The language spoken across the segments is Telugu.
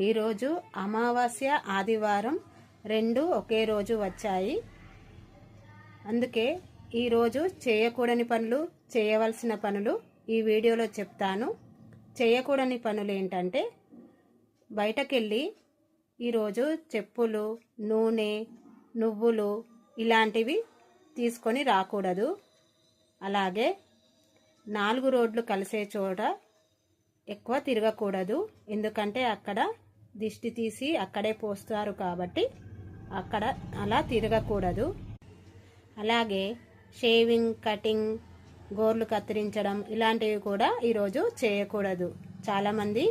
ఈరోజు అమావాస్య ఆదివారం రెండు ఒకే రోజు వచ్చాయి. అందుకే ఈరోజు చేయకూడని పనులు, చేయవలసిన పనులు ఈ వీడియోలో చెప్తాను. చేయకూడని పనులు ఏంటంటే, బయటకెళ్ళి ఈరోజు చెప్పులు, నూనె, నువ్వులు ఇలాంటివి తీసుకొని రాకూడదు. అలాగే 4 రోడ్లు కలిసే చోట ఎక్కువ తిరగకూడదు. ఎందుకంటే అక్కడ దిష్టి తీసి అక్కడే పోస్తారు కాబట్టి అక్కడ అలా తిరగకూడదు. అలాగే షేవింగ్, కటింగ్, గోర్లు కత్తిరించడం ఇలాంటివి కూడా ఈరోజు చేయకూడదు. చాలామంది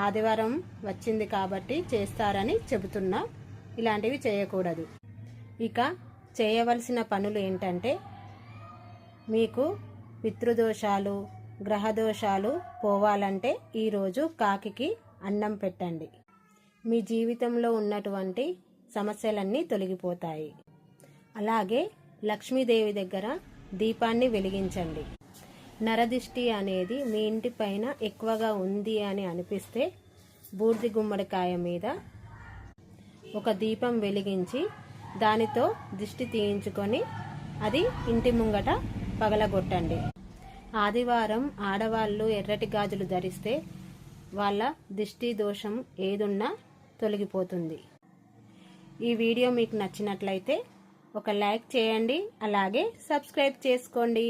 ఆదివారం వచ్చింది కాబట్టి చేస్తారని చెబుతున్నా. ఇలాంటివి చేయకూడదు. ఇక చేయవలసిన పనులు ఏంటంటే, మీకు పితృదోషాలు, గ్రహదోషాలు పోవాలంటే ఈరోజు కాకికి అన్నం పెట్టండి. మీ జీవితంలో ఉన్నటువంటి సమస్యలన్నీ తొలగిపోతాయి. అలాగే లక్ష్మీదేవి దగ్గర దీపాన్ని వెలిగించండి. నరదిష్టి అనేది మీ ఇంటి పైన ఎక్కువగా ఉంది అని అనిపిస్తే బూడిద గుమ్మడికాయ మీద ఒక దీపం వెలిగించి దానితో దిష్టి తీయించుకొని అది ఇంటి ముంగట పగలగొట్టండి. ఆదివారం ఆడవాళ్ళు ఎర్రటి గాజులు ధరిస్తే వాళ్ళ దిష్టి దోషం ఏదున్నా తొలగిపోతుంది. ఈ వీడియో మీకు నచ్చినట్లయితే ఒక లైక్ చేయండి. అలాగే సబ్స్క్రైబ్ చేసుకోండి.